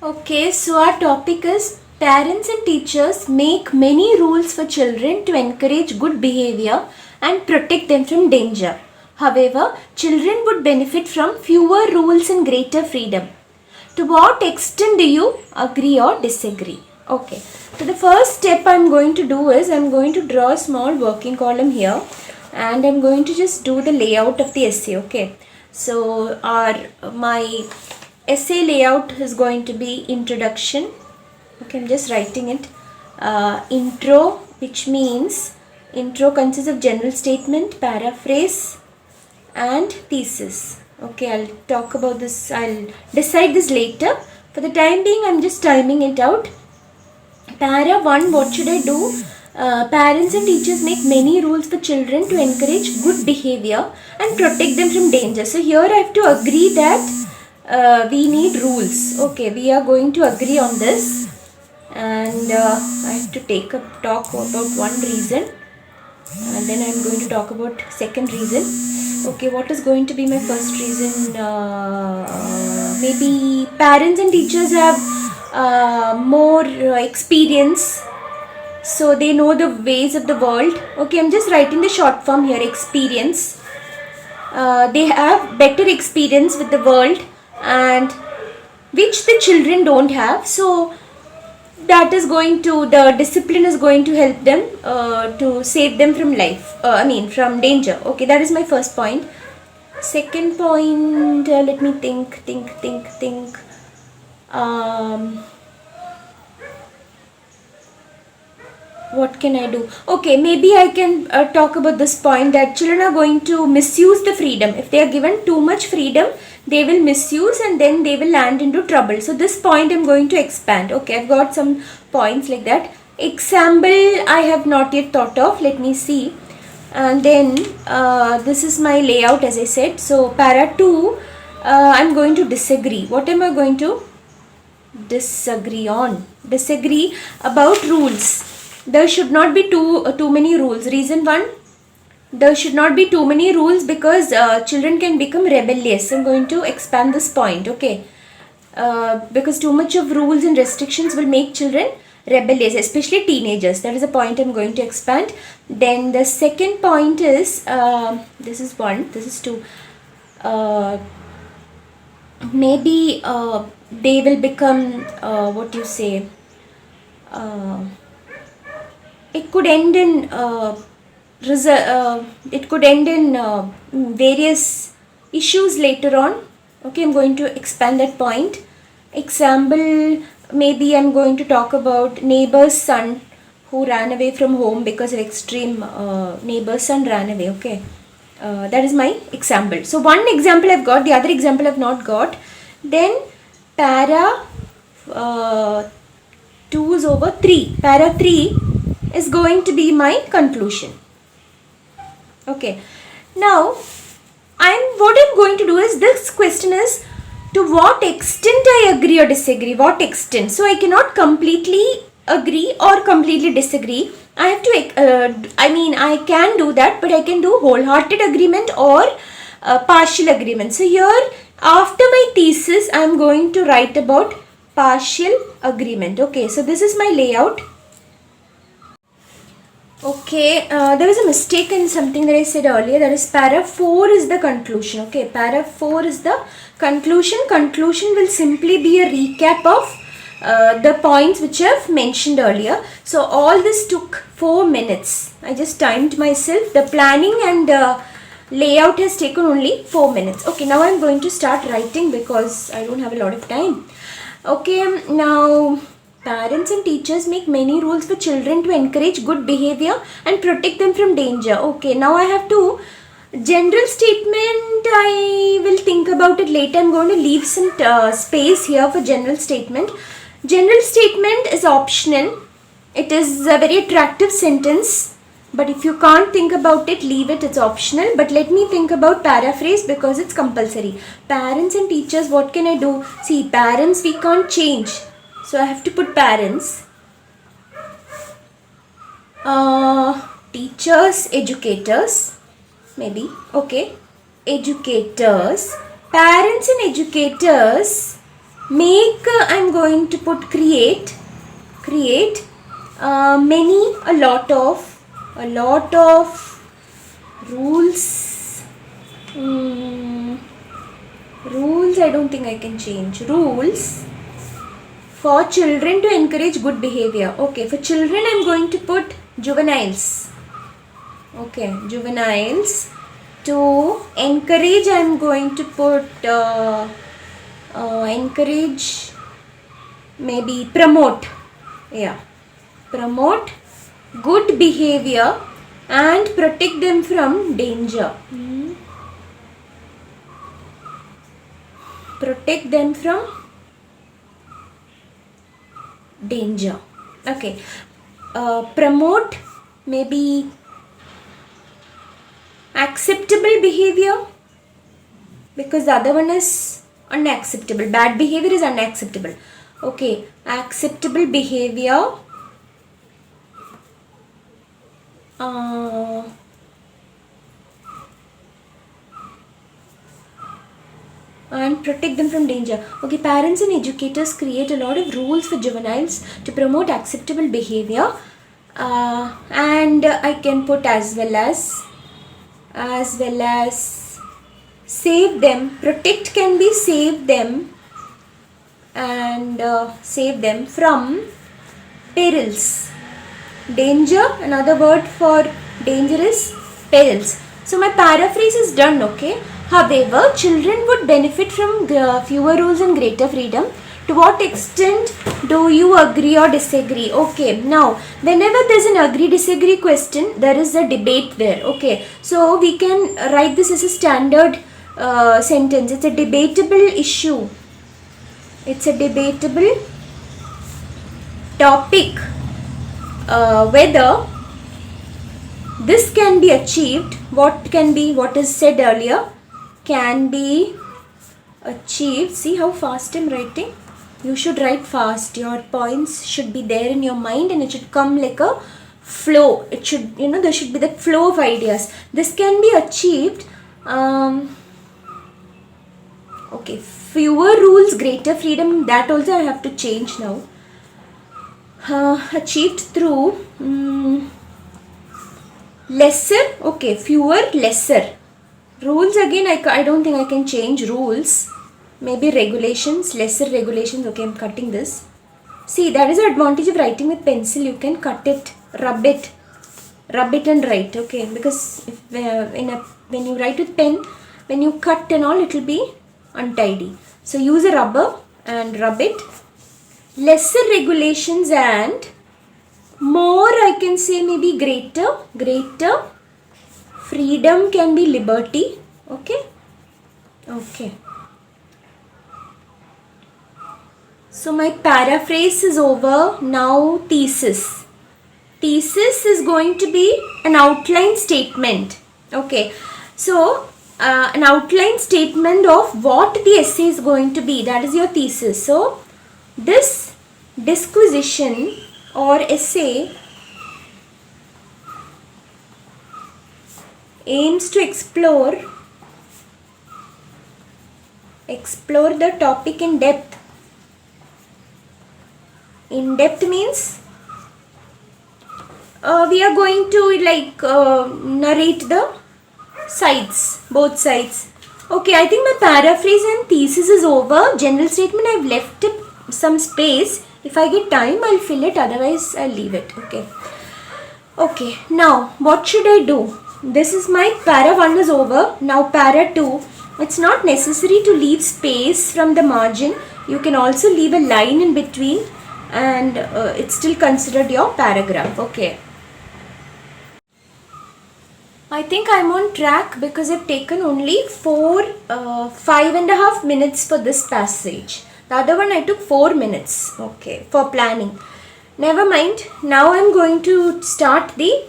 Okay, so our topic is parents and teachers make many rules for children to encourage good behavior and protect them from danger. However, children would benefit from fewer rules and greater freedom. To what extent do you agree or disagree? Okay, so the first step I'm going to do is I'm going to draw a small working column here and I'm going to just do the layout of the essay. Okay, so my essay layout is going to be introduction. Okay, I'm just writing it. Intro, which means intro consists of general statement, paraphrase and thesis. Okay, I'll talk about this, I'll decide this later. For the time being, I'm just timing it out. Para 1, what should I do? Parents and teachers make many rules for children to encourage good behavior and protect them from danger. So here I have to agree that we need rules. Okay, we are going to agree on this. And I have to talk about one reason. And then I'm going to talk about second reason. Okay, what is going to be my first reason? Maybe parents and teachers have more experience, so they know the ways of the world. Okay, I'm just writing the short form here, experience. They have better experience with the world and which the children don't have. So that is going to, the discipline is going to help them to save them from from danger. Okay, that is my first point. Second point, let me think. What can I do? Okay, maybe I can talk about this point that children are going to misuse the freedom. If they are given too much freedom, they will misuse and then they will land into trouble. So this point I'm going to expand. Okay, I've got some points like that. Example I have not yet thought of. Let me see. And then this is my layout, as I said. So para 2, I'm going to disagree. What am I going to disagree on? Disagree about rules. There should not be too many rules. Reason 1, there should not be too many rules because children can become rebellious. I'm going to expand this point. Okay, because too much of rules and restrictions will make children rebellious, especially teenagers. That is a point I'm going to expand. Then the second point is this is 1, this is 2. Maybe they will become what you say. It could end in various issues later on. Okay, I'm going to expand that point. Example, maybe I'm going to talk about neighbor's son who ran away from home because of extreme. Neighbor's son ran away. Okay, that is my example. So one example I've got, the other example I've not got. Then para 2 is over 3. Para 3 is going to be my conclusion. Okay, now what I'm going to do is, this question is to what extent I agree or disagree. What extent? So I cannot completely agree or completely disagree. I have to I can do that, but I can do wholehearted agreement or partial agreement. So here after my thesis I'm going to write about partial agreement. Okay, so this is my layout. Okay, there was a mistake in something that I said earlier. That is para 4 is the conclusion. Okay, para 4 is the conclusion. Conclusion will simply be a recap of the points which I have mentioned earlier. So all this took 4 minutes. I just timed myself. The planning and layout has taken only 4 minutes. Okay, now I'm going to start writing because I don't have a lot of time. Okay, now parents and teachers make many rules for children to encourage good behavior and protect them from danger. Okay, now I have to, general statement, I will think about it later. I'm going to leave some space here for general statement. General statement is optional. It is a very attractive sentence, but if you can't think about it, leave it, it's optional. But let me think about paraphrase because it's compulsory. Parents and teachers, what can I do? See, parents we can't change. So I have to put parents. Teachers, educators, maybe. Okay, educators. Parents and educators Make, I'm going to put create, many, a lot of rules. Rules, I don't think I can change. Rules for children to encourage good behavior. Okay, for children I'm going to put juveniles. Okay, juveniles. To encourage I'm going to put encourage, maybe promote. Yeah, promote good behavior and protect them from danger. Protect them from danger. Okay, promote, maybe acceptable behavior, because the other one is unacceptable. Bad behavior is unacceptable. Okay, acceptable behavior. And protect them from danger. Okay, parents and educators create a lot of rules for juveniles to promote acceptable behavior, and I can put as well as save them. Protect can be save them, and save them from perils. Danger, another word for danger is perils. So my paraphrase is done. Okay. However, children would benefit from fewer rules and greater freedom. To what extent do you agree or disagree? Okay, now whenever there's an agree disagree question, there is a debate there. Okay, so we can write this as a standard sentence. It's a debatable issue. It's a debatable topic. Whether this can be achieved, what is said earlier can be achieved. See how fast I'm writing? You should write fast. Your points should be there in your mind and it should come like a flow. It should, there should be the flow of ideas. This can be achieved. Okay, fewer rules, greater freedom. That also I have to change now. Achieved through lesser. Okay, fewer, lesser. Rules again, I don't think I can change rules. Maybe regulations, lesser regulations. Okay, I'm cutting this. See, that is the advantage of writing with pencil. You can cut it, rub it and write. Okay, because if, when you write with pen, when you cut and all, it will be untidy. So use a rubber and rub it. Lesser regulations and more, I can say maybe greater. Freedom can be liberty. Okay. So my paraphrase is over. Now thesis. Thesis is going to be an outline statement. Okay. So an outline statement of what the essay is going to be. That is your thesis. So this disquisition or essay aims to explore the topic in depth. In depth means we are going to narrate the sides, both sides. Okay, I think my paraphrase and thesis is over. General statement, I've left some space. If I get time, I'll fill it. Otherwise, I'll leave it. Okay. Now, what should I do? This is my para 1 is over. Now, para 2. It's not necessary to leave space from the margin. You can also leave a line in between and it's still considered your paragraph. Okay. I think I'm on track because I've taken only 5.5 minutes for this passage. The other one I took 4 minutes, okay, for planning. Never mind. Now I'm going to start the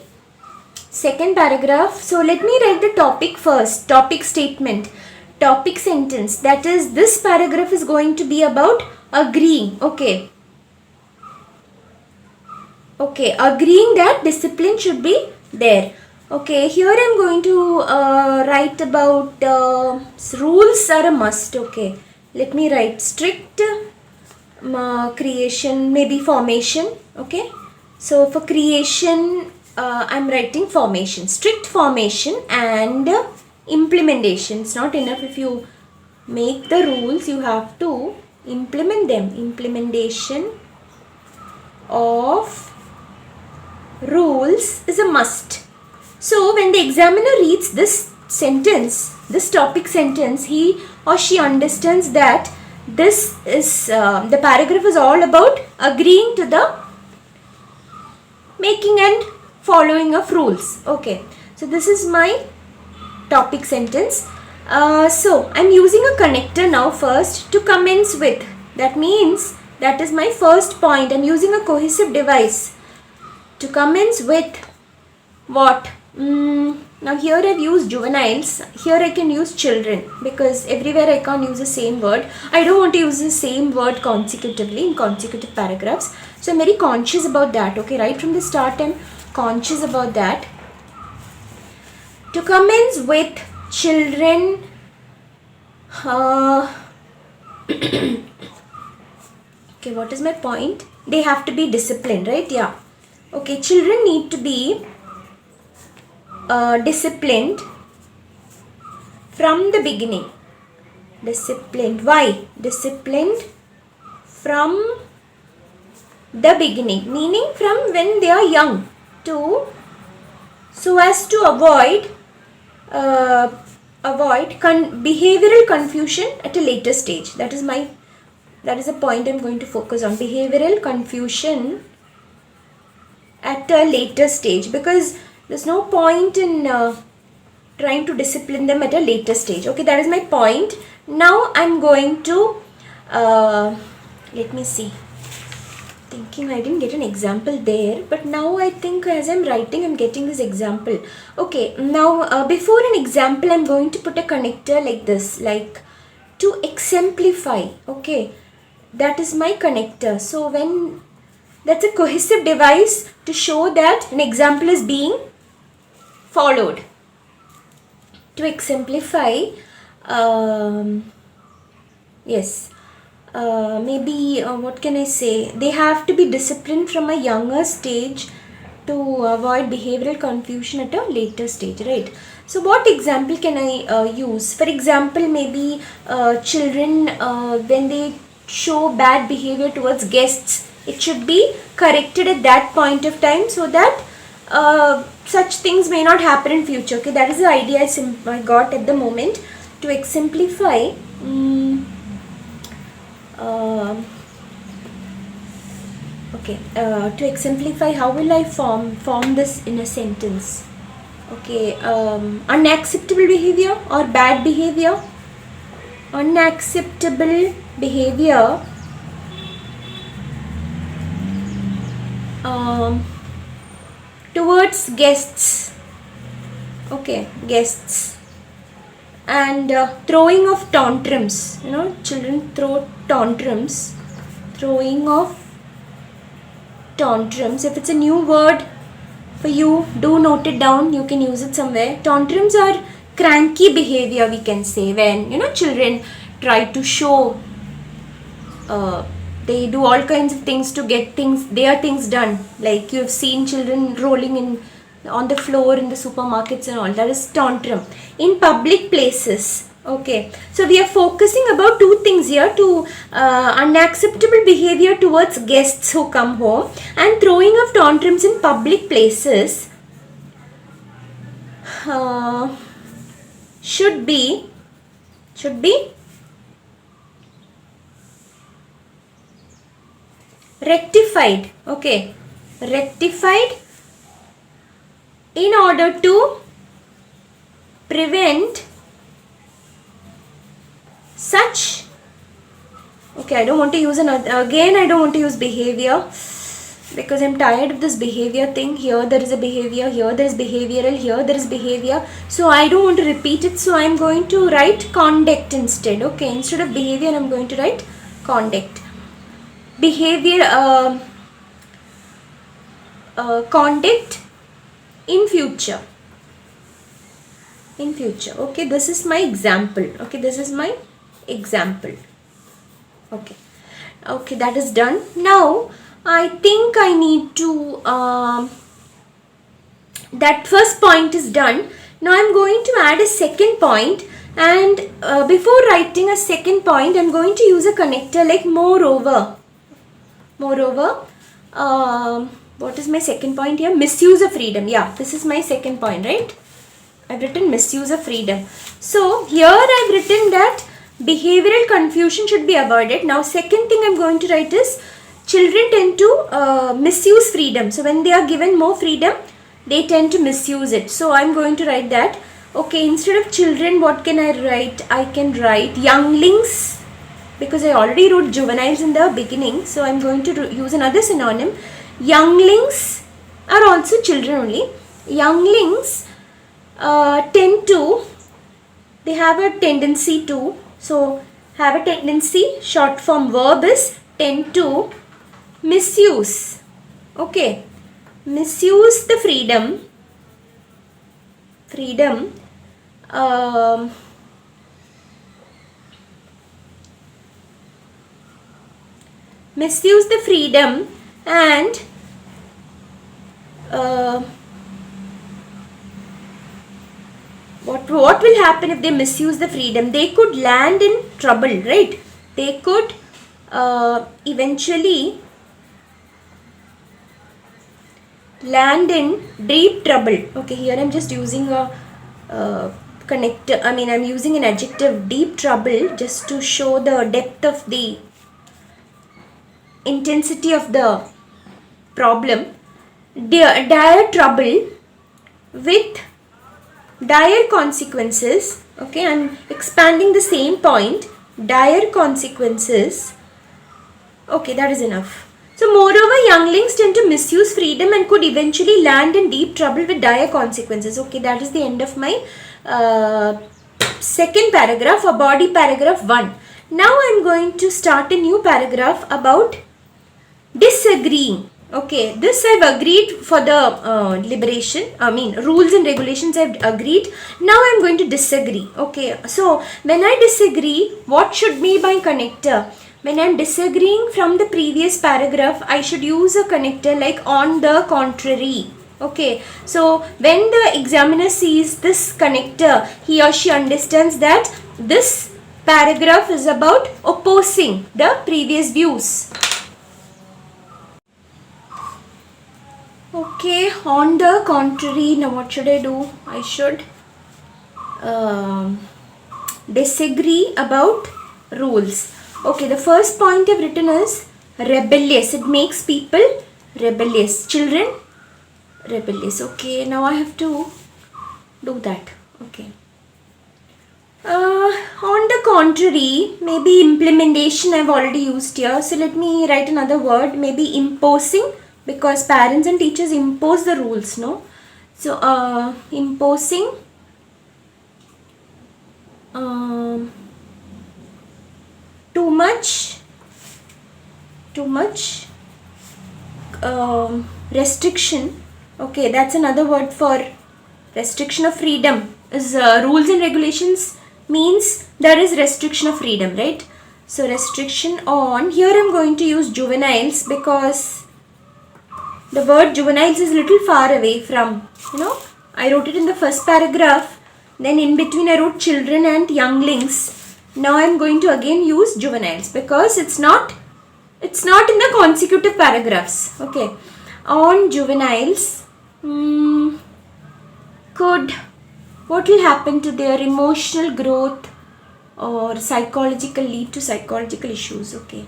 second paragraph. So let me write the topic first. Topic statement. Topic sentence. That is, this paragraph is going to be about agreeing. Okay. Agreeing that discipline should be there. Okay, here I am going to write about rules are a must. Okay, let me write strict creation, maybe formation. Okay, so for creation I'm writing formation, strict formation and implementation. It's not enough if you make the rules, you have to implement them. Implementation of rules is a must. So when the examiner reads this sentence, this topic sentence, he or she understands that this is the paragraph is all about agreeing to the making and following of rules. Okay, so this is my topic sentence. So I'm using a connector now first to commence with. That means that is my first point. I'm using a cohesive device to commence with what? Now here I've used juveniles, here I can use children because everywhere I can't use the same word. I don't want to use the same word consecutively in consecutive paragraphs. So I'm very conscious about that. Okay, right from the start I'm conscious about that. To commence with children, okay, what is my point? They have to be disciplined, right? Yeah. Okay, children need to be disciplined from the beginning. Disciplined. Why? Disciplined from the beginning, meaning from when they are young, to so as to avoid behavioral confusion at a later stage. That is a point I'm going to focus on. Behavioral confusion at a later stage, because there's no point in trying to discipline them at a later stage. Okay, that is my point. Now I'm going to let me see. Thinking I didn't get an example there, but now I think as I'm writing I'm getting this example. Okay, now before an example I'm going to put a connector like this, like to exemplify. Okay, that is my connector. So when that's a cohesive device to show that an example is being followed. To exemplify, yes, maybe what can I say? They have to be disciplined from a younger stage to avoid behavioral confusion at a later stage, right? So what example can I use? For example, maybe children when they show bad behavior towards guests, it should be corrected at that point of time so that such things may not happen in future. Okay, that is the idea I got at the moment. To exemplify, to exemplify, how will I form this in a sentence? Okay, unacceptable behavior or bad behavior. Unacceptable behavior towards guests. Okay, guests. And throwing of tantrums. You know, children throw tantrums. Throwing of tantrums. If it's a new word for you, do note it down. You can use it somewhere. Tantrums are cranky behavior, we can say, when children try to show they do all kinds of things to get their things done. Like you've seen children rolling on the floor in the supermarkets and all. That is tantrum. In public places. Okay. So we are focusing about two things here. To unacceptable behavior towards guests who come home and throwing of tantrums in public places should be rectified. Okay, rectified in order to prevent such. Okay, I don't want to use I don't want to use behavior because I'm tired of this behavior thing. Here there is a behavior, here there is behavioral, here there is behavior. So I don't want to repeat it. So I'm going to write conduct instead. Okay, instead of behavior I'm going to write conduct. Behavior, conduct in future. Okay, this is my example. Okay, this is my example. Okay, that is done. Now I think I need to that first point is done. Now I'm going to add a second point, and before writing a second point I'm going to use a connector like moreover. What is my second point here? Misuse of freedom. Yeah, this is my second point, right? I've written misuse of freedom. So here I've written that behavioral confusion should be avoided. Now second thing I'm going to write is children tend to misuse freedom. So when they are given more freedom, they tend to misuse it. So I'm going to write that. Okay, instead of children, what can I write? I can write younglings, because I already wrote juveniles in the beginning. So I'm going to use another synonym. Younglings are also children only. Younglings tend to, they have a tendency to, so have a tendency, short form verb is tend to misuse. Okay, misuse the freedom misuse the freedom and what will happen if they misuse the freedom? They could land in trouble, right? They could eventually land in deep trouble. Okay, here I'm just using a connector, I'm using an adjective, deep trouble, just to show the depth of the intensity of the problem. Dire trouble with dire consequences. Okay, I'm expanding the same point, dire consequences. Okay, that is enough. So moreover, younglings tend to misuse freedom and could eventually land in deep trouble with dire consequences. Okay, that is the end of my second paragraph, or body paragraph 1. Now I am going to start a new paragraph about disagreeing. Okay, this I've agreed for the rules and regulations I've agreed. Now I'm going to disagree. Okay, so when I disagree, what should be my connector? When I'm disagreeing from the previous paragraph, I should use a connector like on the contrary. Okay, so when the examiner sees this connector, he or she understands that this paragraph is about opposing the previous views. Okay, on the contrary, now what should I do? I should disagree about rules. Okay, the first point I've written is rebellious. It makes people rebellious. Children, rebellious. Okay, now I have to do that. Okay. On the contrary, maybe implementation I've already used here. So let me write another word, maybe imposing, because parents and teachers impose the rules, no? So, imposing too much restriction. Okay, that's another word for restriction of freedom. Is rules and regulations means there is restriction of freedom, right? So restriction on, here I'm going to use juveniles because the word juveniles is a little far away from, I wrote it in the first paragraph, then in between I wrote children and younglings. Now I'm going to again use juveniles because it's not in the consecutive paragraphs. Okay, on juveniles, what will happen to their emotional growth or lead to psychological issues. Okay,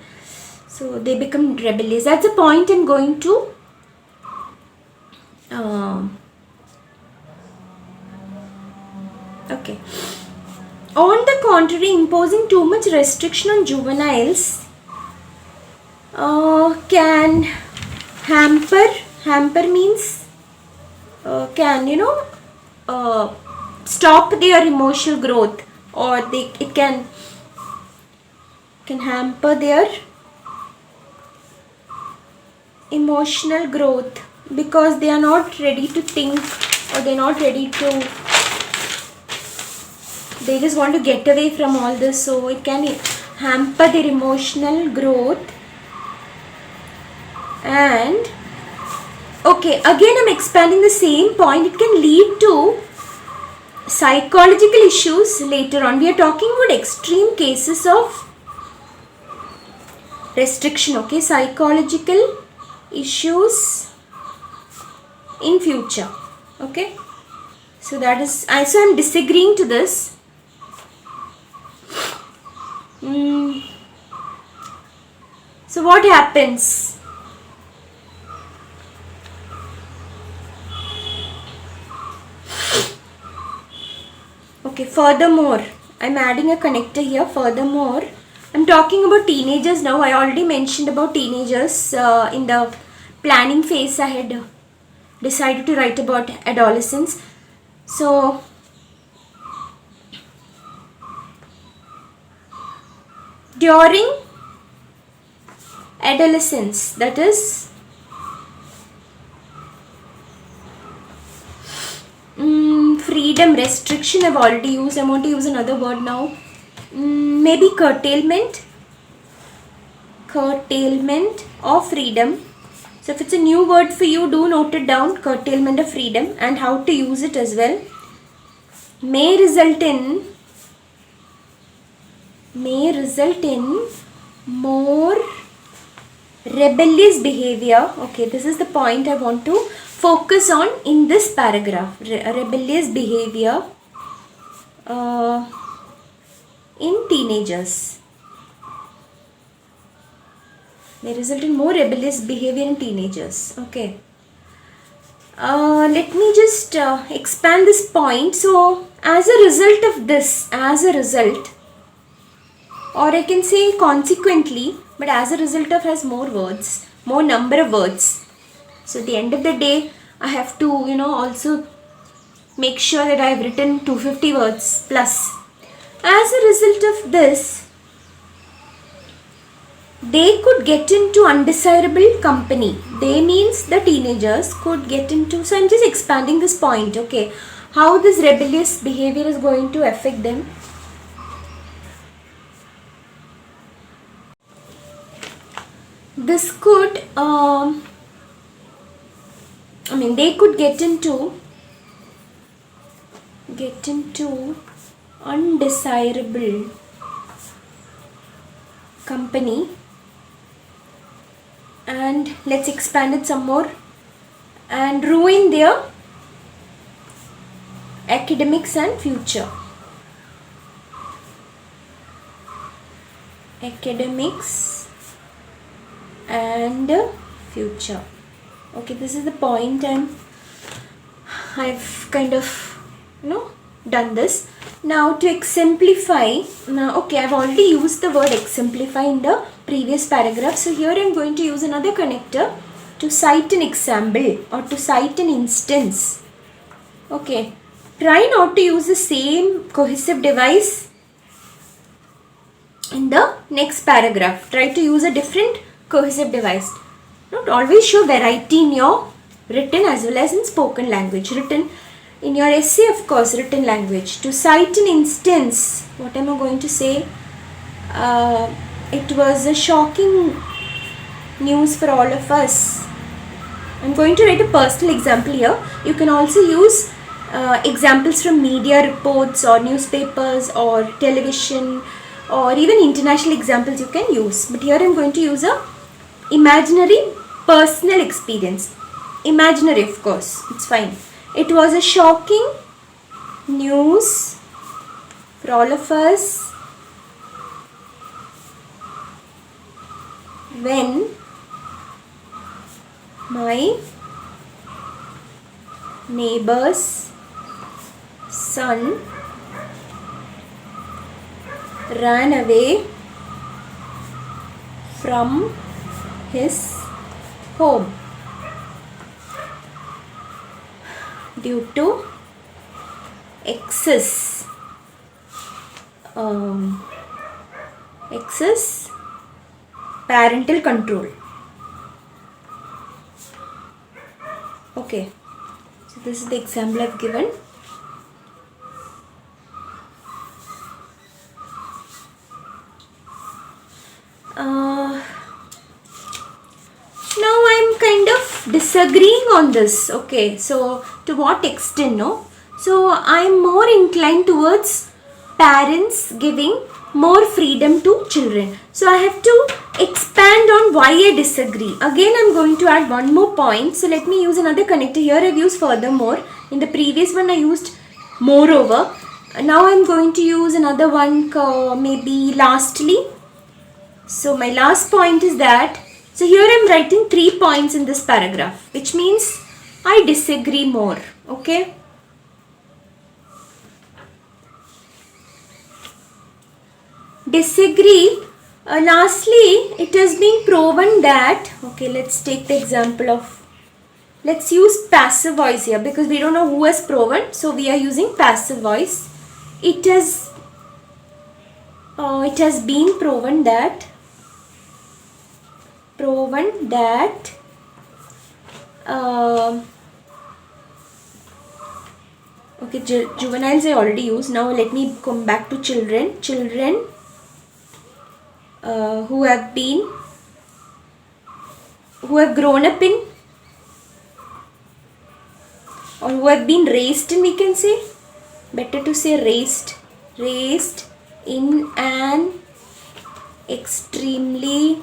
so they become rebellious. That's the point I'm going to okay. On the contrary, imposing too much restriction on juveniles can hamper means can stop their emotional growth, or it can hamper their emotional growth because they are not ready to think, or they are not ready to, they just want to get away from all this. So it can hamper their emotional growth, and okay, again I'm expanding the same point. It can lead to psychological issues later on. We are talking about extreme cases of restriction, okay, psychological issues in future, okay. So that is, so I'm disagreeing to this. So what happens? Okay, furthermore, I'm adding a connector here. Furthermore, I'm talking about teenagers now. I already mentioned about teenagers in the planning phase. I had decided to write about adolescents. So, during adolescence, that is freedom restriction, I've already used. I want to use another word now. Maybe curtailment of freedom. So if it's a new word for you, do note it down. Curtailment of freedom, and how to use it as well. May result in more rebellious behavior. Okay, this is the point I want to focus on in this paragraph. Rebellious behavior in teenagers. May result in more rebellious behavior in teenagers. Okay. Let me just expand this point. So, as a result of this, or I can say consequently, but as a result of has more words, more number of words. So at the end of the day, I have to, also make sure that I have written 250 words plus. As a result of this, they could get into undesirable company. They means the teenagers could get into, so I'm just expanding this point, okay. How this rebellious behavior is going to affect them. This could, they could get into undesirable company, and let's expand it some more, and ruin their academics and future. Academics and future. Okay, this is the point, and I've kind of done this. Now to exemplify, okay, I've already used the word exemplify in the previous paragraph. So here I'm going to use another connector to cite an example or to cite an instance. Okay, try not to use the same cohesive device in the next paragraph. Try to use a different cohesive device. Not always show variety in your written as well as in spoken language. Written in your essay, of course, written language. To cite an instance, what am I going to say? It was a shocking news for all of us. I'm going to write a personal example here. You can also use examples from media reports or newspapers or television or even international examples you can use. But here I'm going to use a imaginary personal experience. Imaginary, of course, it's fine. It was a shocking news for all of us when my neighbor's son ran away from his home due to excess parental control. Okay, so this is the example I've given. disagreeing on this. Okay, so to what extent, no? So I'm more inclined towards parents giving more freedom to children. So I have to expand on why I disagree. Again, I'm going to add one more point. So let me use another connector. Here I've used furthermore. In the previous one I used moreover. Now I'm going to use another one, maybe lastly. So my last point is that, so here I'm writing 3 points in this paragraph, which means I disagree more. Okay. Disagree. Lastly, it has been proven that, okay, let's take the example of, let's use passive voice here because we don't know who has proven, so we are using passive voice. It has been proven that okay, juveniles I already used. Now let me come back to children. Children who have grown up in, or who have been raised in, we can say, better to say raised in an extremely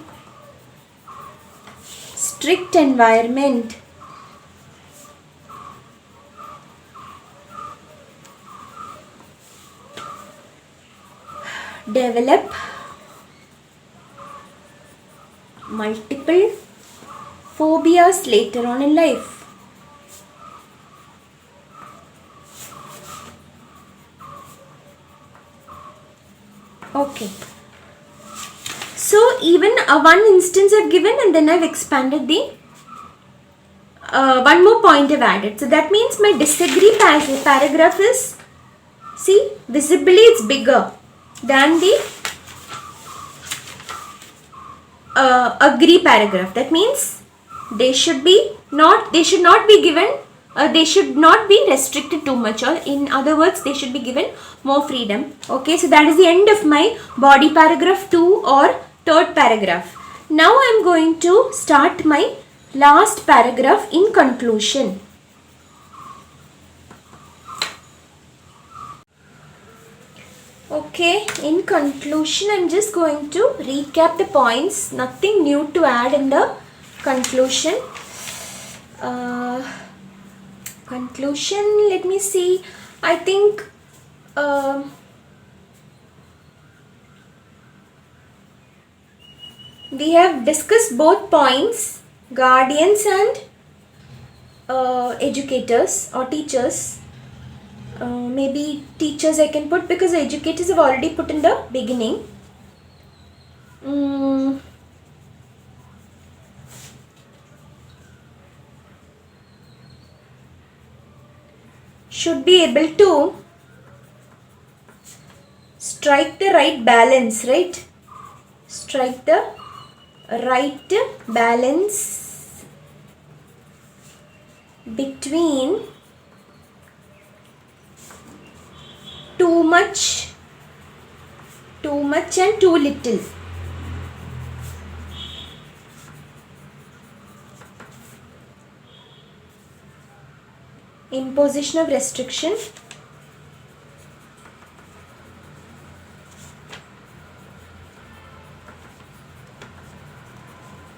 strict environment. Develop multiple phobias later on in life. Okay. So even one instance I've given and then I've expanded the one more point I've added. So that means my disagree paragraph is, see, visibly it's bigger than the agree paragraph. That means they should not be restricted too much, or in other words they should be given more freedom. Okay, so that is the end of my body paragraph 2 or third paragraph. Now I am going to start my last paragraph in conclusion. Okay, in conclusion, I'm just going to recap the points. Nothing new to add in the conclusion. Conclusion, let me see. I think we have discussed both points, guardians and educators or teachers. Maybe teachers I can put because the educators have already put in the beginning. Should be able to strike the right balance, right? Strike the right balance between too much and too little. Imposition of restriction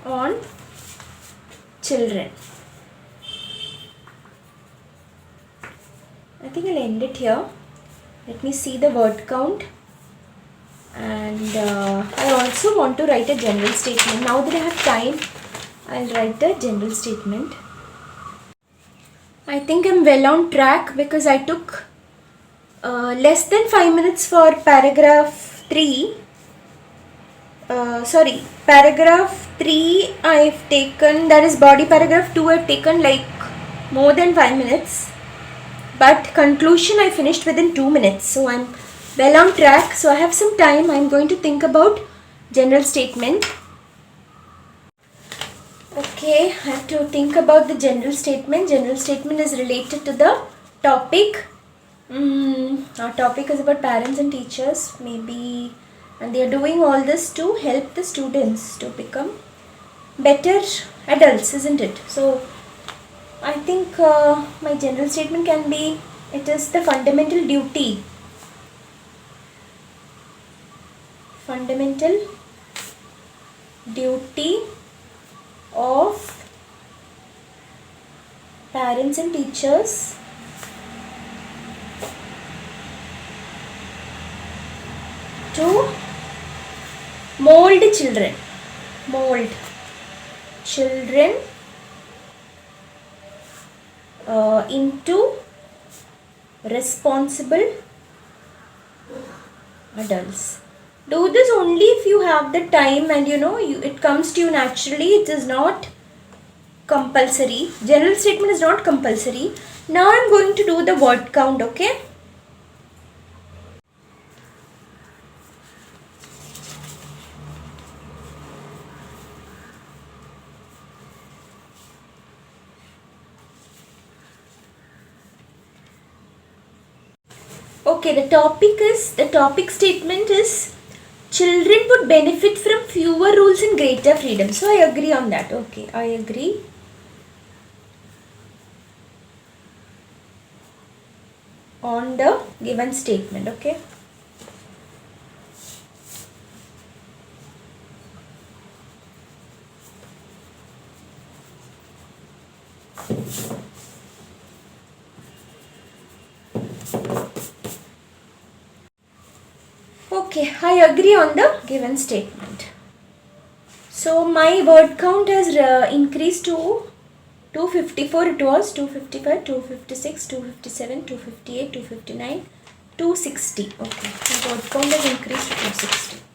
on children. I think I'll end it here. Let me see the word count, and I also want to write a general statement. Now that I have time, I'll write the general statement. I think I'm well on track because I took less than 5 minutes for paragraph 3. Paragraph 3 I've taken, that is body paragraph 2, I've taken like more than 5 minutes. But conclusion I finished within 2 minutes. So I'm well on track. So I have some time. I'm going to think about general statement. Okay, I have to think about the general statement. General statement is related to the topic. Our topic is about parents and teachers, maybe, and they are doing all this to help the students to become better adults, isn't it? So I think my general statement can be, it is the fundamental duty of parents and teachers to mold children into responsible adults. Do this only if you have the time and it comes to you naturally. It is not compulsory. General statement is not compulsory. Now I am going to do the word count, okay? Okay, the topic statement is children would benefit from fewer rules and greater freedom. So I agree on that. Okay, I agree. On the given statement, okay? Okay, I agree on the given statement. So my word count has increased to 254. It was 255, 256, 257, 258, 259, 260. Okay, the word count has increased to 260.